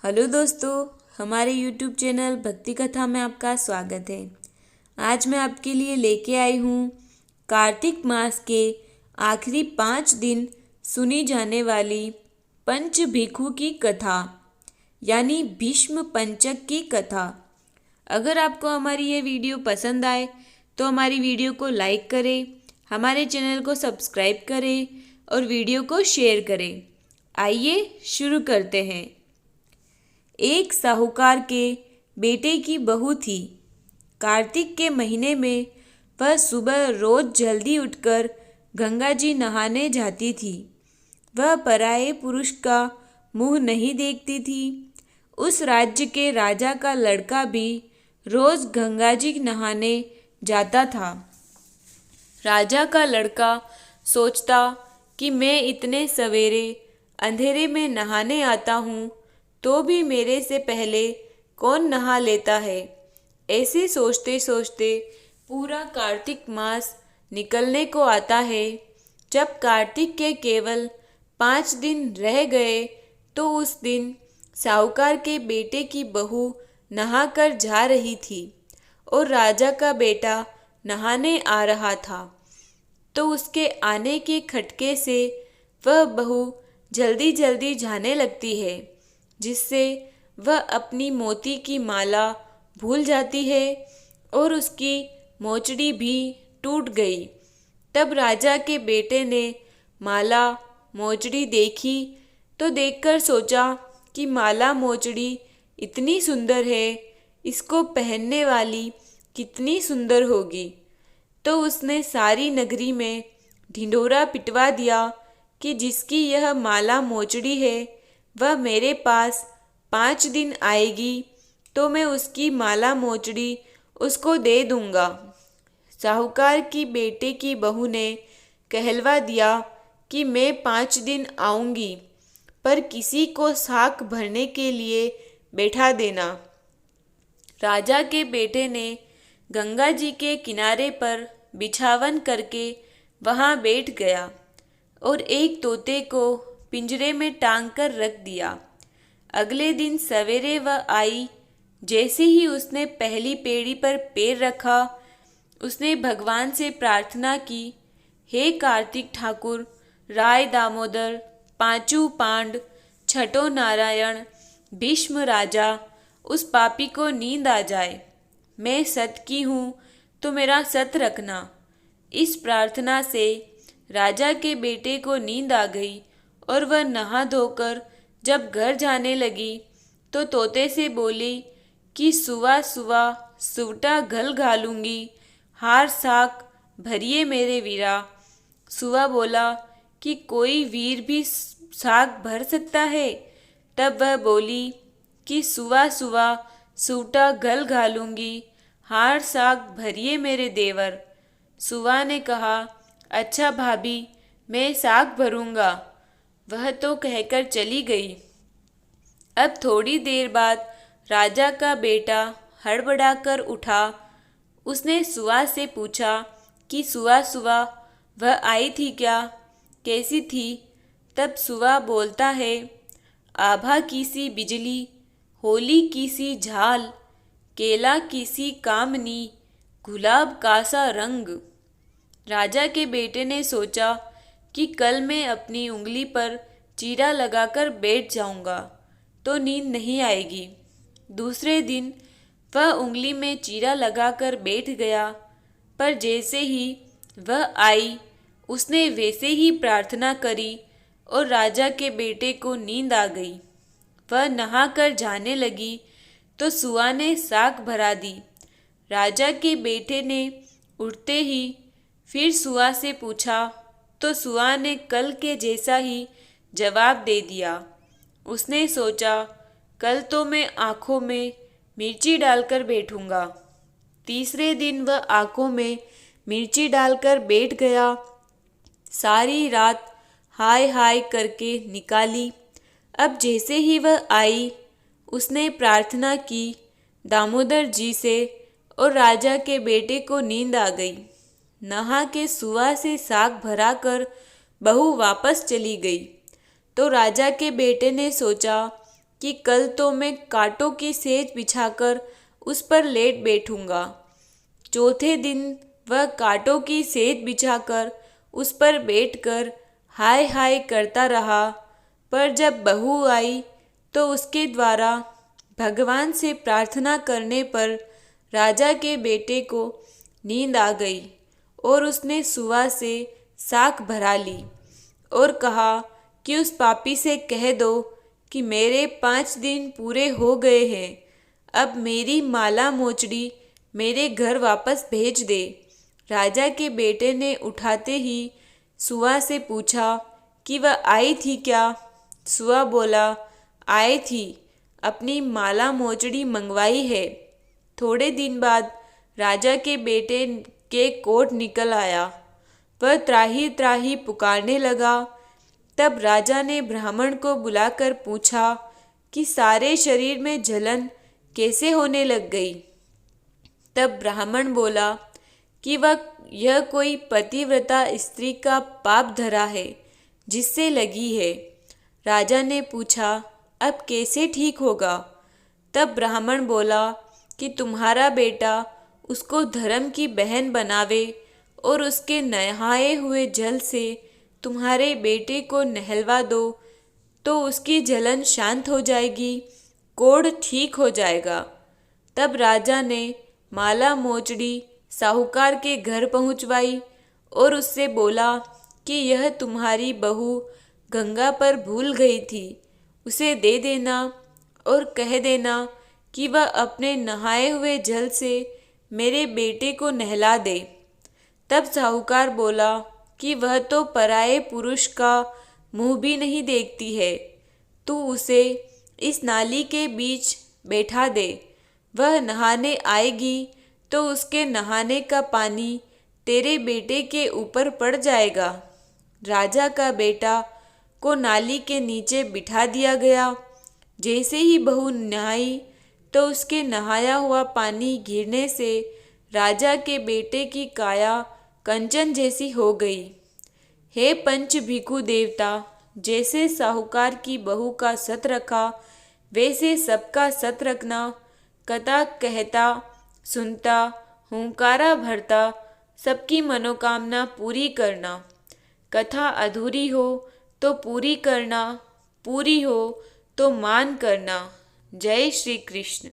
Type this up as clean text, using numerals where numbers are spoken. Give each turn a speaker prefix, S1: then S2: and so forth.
S1: Hello दोस्तों, हमारे YouTube channel भक्ति कथा में आपका स्वागत है। आज मैं आपके लिए लेके आई हूँ कार्तिक मास के आखिरी 5 दिन सुनी जाने वाली पंच भिक्षु की कथा, यानी भीष्म पंचक की कथा। अगर आपको हमारी ये वीडियो पसंद आए तो हमारी वीडियो को लाइक करें, हमारे चैनल को सब्सक्राइब करें और वीडियो को शेयर करें। आइए शुरू करते हैं। एक साहूकार के बेटे की बहू थी। कार्तिक के महीने में वह सुबह रोज जल्दी उठकर गंगा जी नहाने जाती थी। वह पराये पुरुष का मुंह नहीं देखती थी। उस राज्य के राजा का लड़का भी रोज गंगा जी नहाने जाता था। राजा का लड़का सोचता कि मैं इतने सवेरे अंधेरे में नहाने आता हूँ तो भी मेरे से पहले कौन नहा लेता है। ऐसे सोचते सोचते पूरा कार्तिक मास निकलने को आता है। जब कार्तिक के केवल 5 दिन रह गए तो उस दिन साहूकार के बेटे की बहू नहाकर जा रही थी और राजा का बेटा नहाने आ रहा था। तो उसके आने के खटके से वह बहू जल्दी जल्दी जाने लगती है, जिससे वह अपनी मोती की माला भूल जाती है और उसकी मोचड़ी भी टूट गई। तब राजा के बेटे ने माला मोचड़ी देखी तो देखकर सोचा कि माला मोचड़ी इतनी सुंदर है, इसको पहनने वाली कितनी सुंदर होगी। तो उसने सारी नगरी में ढिंढोरा पिटवा दिया कि जिसकी यह माला मोचड़ी है वह मेरे पास 5 दिन आएगी तो मैं उसकी माला मोचड़ी उसको दे दूंगा। साहूकार की बेटे की बहू ने कहलवा दिया कि मैं 5 दिन आऊंगी, पर किसी को साक भरने के लिए बैठा देना। राजा के बेटे ने गंगा जी के किनारे पर बिछावन करके वहां बैठ गया और एक तोते को पिंजरे में टांग कर रख दिया। अगले दिन सवेरे वह आई। जैसे ही उसने पहली पेड़ी पर पैर रखा, उसने भगवान से प्रार्थना की, हे कार्तिक ठाकुर, राय दामोदर, पांचू पांड, छठो नारायण, भीष्म राजा, उस पापी को नींद आ जाए। मैं सत की हूँ तो मेरा सत रखना। इस प्रार्थना से राजा के बेटे को नींद आ गई और वह नहा धोकर जब घर जाने लगी तो तोते से बोली कि सुवा सुवा सुवटा घल घालूंगी, हार साक भरिए मेरे वीरा। सुवा बोला कि कोई वीर भी साक भर सकता है। तब वह बोली कि सुवा सुवा सूटा घल घालूंगी, हार साक भरिए मेरे देवर। सुवा ने कहा, अच्छा भाभी, मैं साग भरूंगा। वह तो कहकर चली गई। अब थोड़ी देर बाद राजा का बेटा हड़बड़ाकर उठा। उसने सुवा से पूछा कि सुवा सुवा वह आई थी क्या, कैसी थी? तब सुवा बोलता है, आभा की सी बिजली, होली की सी झाल, केला की सी कामनी, गुलाब का सा रंग। राजा के बेटे ने सोचा कि कल मैं अपनी उंगली पर चीरा लगाकर बैठ जाऊंगा तो नींद नहीं आएगी। दूसरे दिन वह उंगली में चीरा लगाकर बैठ गया, पर जैसे ही वह आई उसने वैसे ही प्रार्थना करी और राजा के बेटे को नींद आ गई। वह नहाकर जाने लगी तो सुआ ने साग भरा दी। राजा के बेटे ने उठते ही फिर सुआ से पूछा तो सुआ ने कल के जैसा ही जवाब दे दिया। उसने सोचा, कल तो मैं आँखों में मिर्ची डालकर बैठूंगा। तीसरे दिन वह आँखों में मिर्ची डालकर बैठ गया। सारी रात हाय हाय करके निकाली। अब जैसे ही वह आई उसने प्रार्थना की दामोदर जी से और राजा के बेटे को नींद आ गई। नहा के सुआ से साग भरा कर बहू वापस चली गई तो राजा के बेटे ने सोचा कि कल तो मैं कांटों की सेज बिछाकर उस पर लेट बैठूंगा। चौथे दिन वह कांटों की सेज बिछाकर उस पर बैठकर हाय हाय करता रहा, पर जब बहू आई तो उसके द्वारा भगवान से प्रार्थना करने पर राजा के बेटे को नींद आ गई और उसने सुआ से साख भरा ली और कहा कि उस पापी से कह दो कि मेरे 5 दिन पूरे हो गए हैं, अब मेरी माला मोचड़ी मेरे घर वापस भेज दे। राजा के बेटे ने उठाते ही सुआ से पूछा कि वह आई थी क्या। सुआ बोला, आई थी, अपनी माला मोचड़ी मंगवाई है। थोड़े दिन बाद राजा के बेटे के कोट निकल आया। वह त्राही त्राही पुकारने लगा। तब राजा ने ब्राह्मण को बुलाकर पूछा कि सारे शरीर में जलन कैसे होने लग गई। तब ब्राह्मण बोला कि यह कोई पतिव्रता स्त्री का पाप धरा है जिससे लगी है। राजा ने पूछा, अब कैसे ठीक होगा। तब ब्राह्मण बोला कि तुम्हारा बेटा उसको धर्म की बहन बनावे और उसके नहाए हुए जल से तुम्हारे बेटे को नहलवा दो तो उसकी जलन शांत हो जाएगी, कोढ़ ठीक हो जाएगा। तब राजा ने माला मोचड़ी साहूकार के घर पहुंचवाई और उससे बोला कि यह तुम्हारी बहू गंगा पर भूल गई थी, उसे दे देना और कह देना कि वह अपने नहाए हुए जल से मेरे बेटे को नहला दे। तब साहूकार बोला कि वह तो पराये पुरुष का मुंह भी नहीं देखती है, तू उसे इस नाली के बीच बैठा दे। वह नहाने आएगी तो उसके नहाने का पानी तेरे बेटे के ऊपर पड़ जाएगा। राजा का बेटा को नाली के नीचे बिठा दिया गया। जैसे ही बहू नहाई तो उसके नहाया हुआ पानी गिरने से राजा के बेटे की काया कंचन जैसी हो गई। हे पंच भिखु देवता, जैसे साहूकार की बहू का सत रखा वैसे सबका सत रखना। कथा कहता सुनता हुंकारा भरता सबकी मनोकामना पूरी करना। कथा अधूरी हो तो पूरी करना, पूरी हो तो मान करना। जय श्री कृष्ण।